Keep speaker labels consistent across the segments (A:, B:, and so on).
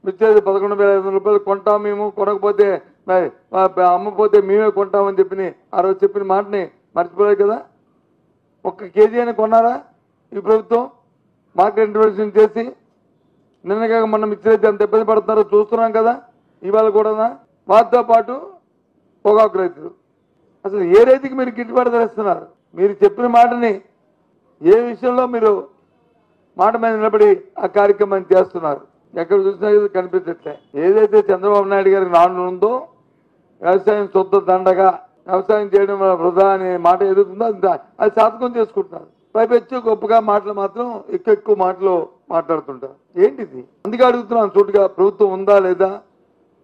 A: మిర్చి 11,500 రూపాయలు కొంటాం మేము, కొనకపోతే అమ్మపోతే మేమే కొంటామని చెప్పి ఆ రోజు చెప్పిన మాటని మర్చిపోలేదు కదా. 1 కేజీ అయినా కొన్నారా ఈ ప్రభుత్వం? మార్కెట్ ఇంటర్వెన్షన్ చేసి నిన్నగా మనం మిర్చి ఎంత ఇబ్బంది పడుతున్నారో చూస్తున్నాం కదా. ఇవాళ కూడా వాటితో పాటు పొగాకు రైతులు అసలు ఏ రైతుకి మీరు గిట్టుబాటు ధరిస్తున్నారు? మీరు చెప్పిన మాటని ఏ విషయంలో మీరు మాట మీద నిలబడి ఆ కార్యక్రమాన్ని చేస్తున్నారు? ఎక్కడ చూసినా కనిపించట్లే. ఏదైతే చంద్రబాబు నాయుడు గారికి నాన్న ఉందో వ్యవసాయం శుద్ధ దండగా, వ్యవసాయం చేయడం వల్ల వృధా అనే మాట ఎదుగుతుందో అది సాధకం చేసుకుంటున్నారు. పైపెచ్చు గొప్పగా మాటలు మాత్రం ఎక్కువ మాటలు మాట్లాడుతుంటారు. ఏంటిది? అందుకే అడుగుతున్నాను సూటిగా, ప్రభుత్వం ఉందా లేదా,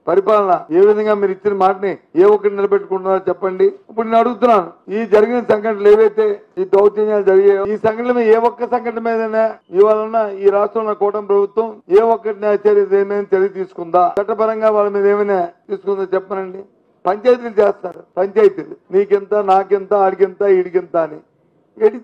A: పరిపాలన ఏ విధంగా మీరు ఇచ్చిన మాటని ఏ ఒక్కటి నిలబెట్టుకుంటున్నారో చెప్పండి. ఇప్పుడు నేను అడుగుతున్నాను, ఈ జరిగిన సంఘటనలు ఏవైతే ఈ దౌర్జన్యాలు జరిగాయో ఈ సంఘటన మీద ఏ ఒక్క సంఘటన మీదైనా ఇవాళ ఈ రాష్ట్రంలో కూటమి ప్రభుత్వం ఏ ఒక్కటి చర్య తీసుకుందా? చట్టపరంగా వాళ్ళ మీద ఏమైనా తీసుకుందా చెప్పనండి. పంచాయతీలు చేస్తారు, పంచాయతీలు నీకెంత నాకెంత ఆడికెంత ఈడికెంత అని. ఏంటి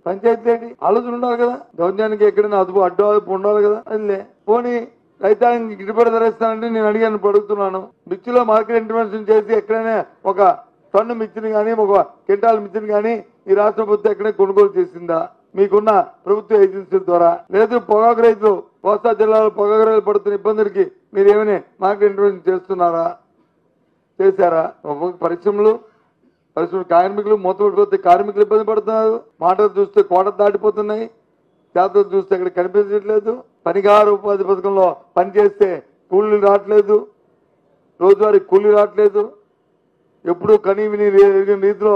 A: పంచాయతీ ఏంటి? ఆలోచన ఉండాలి కదా. దౌర్జన్యానికి ఎక్కడైనా అడ్డు ఉండాలి కదా. అదిలే పోనీ రైతాంగానికి గిట్టుబాటు ధరిస్తానంటే నేను అడిగాను, అడుగుతున్నాను. మిర్చిలో మార్కెట్ ఇంటర్వెన్షన్ చేసి ఎక్కడైనా 1 టన్ను మిర్చిని కానీ 1 క్వింటాల్ మిర్చిని కానీ ఈ రాష్ట్ర ప్రభుత్వం ఎక్కడైనా కొనుగోలు చేసిందా మీకున్న ప్రభుత్వ ఏజెన్సీల ద్వారా? లేదు పొగాకు రైతులు కోస్తా జిల్లాలో పొగాకు రైతులు పడుతున్న ఇబ్బందులకి మీరు ఏమైనా మార్కెట్ ఇంటర్వెన్షన్ చేస్తున్నారా? చేశారా? పరిశ్రమలు కార్మికులు మూతపడిపోతే కార్మికులు ఇబ్బంది పడుతున్నారు. మాటలు చూస్తే కోట దాటిపోతున్నాయి, చేతలు చూస్తే ఇక్కడ కనిపించట్లేదు. పనిగారు ఉపాధి పథకంలో పనిచేస్తే కూలీలు రావట్లేదు, రోజువారీ కూలీలు రావట్లేదు. ఎప్పుడు కనీ విని రీతిలో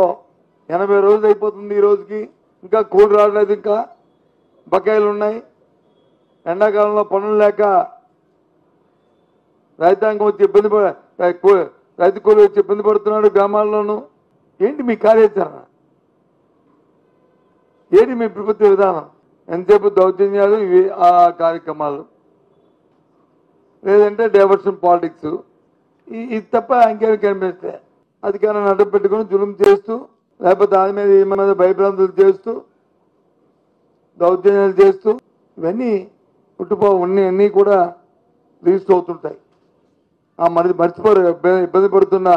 A: 80 రోజులు అయిపోతుంది ఈ రోజుకి, ఇంకా కూలి రావట్లేదు, ఇంకా బకాయిలు ఉన్నాయి. ఎండాకాలంలో పనులు లేక రైతాంగం వచ్చి రైతు కూలి వచ్చి ఇబ్బంది పడుతున్నాడు గ్రామాల్లోనూ. ఏంటి మీ కార్యాచరణ? ఏంటి మీ ప్రభుత్వ విధానం? ఎంతసేపు దౌర్జన్యాలు ఇవి ఆ కార్యక్రమాలు, లేదంటే డైవర్షన్ పాలిటిక్స్, ఇది తప్ప ఇంకేమి కనిపిస్తే అధికారాన్ని అడ్డం పెట్టుకుని జులుం చేస్తూ, లేకపోతే దాని మీద ఏమన్నా భయభ్రాంతులు చేస్తూ, దౌర్జన్యాలు చేస్తూ, ఇవన్నీ అన్నీ కూడా రిజిస్టర్ అవుతుంటాయి. ఆ మర్చిపోరు ఇబ్బంది పడుతున్న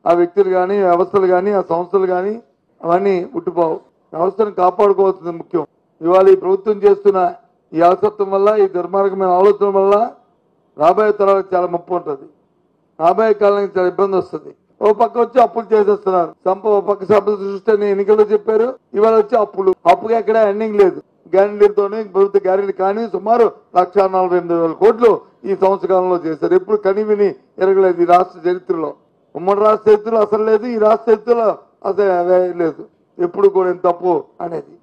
A: ఆ వ్యక్తులు కానీ, వ్యవస్థలు కానీ, ఆ సంస్థలు కానీ అవన్నీ ఉట్టిపోవు. వ్యవస్థను కాపాడుకోవాల్సింది ముఖ్యం. ఇవాళ ఈ ప్రభుత్వం చేస్తున్న ఈ అలసత్వం వల్ల, ఈ దుర్మార్గమైన ఆలోచన వల్ల రాబోయే తరాలకు చాలా ముప్పు ఉంటుంది. రాబోయే కాలానికి చాలా ఇబ్బంది వస్తుంది. ఓ పక్క వచ్చి అప్పులు చేసేస్తున్నారు. ఓ పక్క సభలు చూస్తే ఎన్నికల్లో చెప్పారు, ఇవాళ వచ్చి అప్పుకి ఎక్కడ ఎండింగ్ లేదు. గ్యారెంటీలతోనే ప్రభుత్వ గ్యారెంటీ కానీ సుమారు 1,48,000 కోట్లు ఈ సంవత్సరంలో చేశారు. ఎప్పుడు కని విని ఎరగలేదు ఈ రాష్ట్ర చరిత్రలో. ఉమ్మడి రాష్ట్ర చరిత్రలో అసలు లేదు, ఈ రాష్ట్ర చరిత్రలో అసలు లేదు. ఎప్పుడు కూడా ఎంత తప్పు అనేది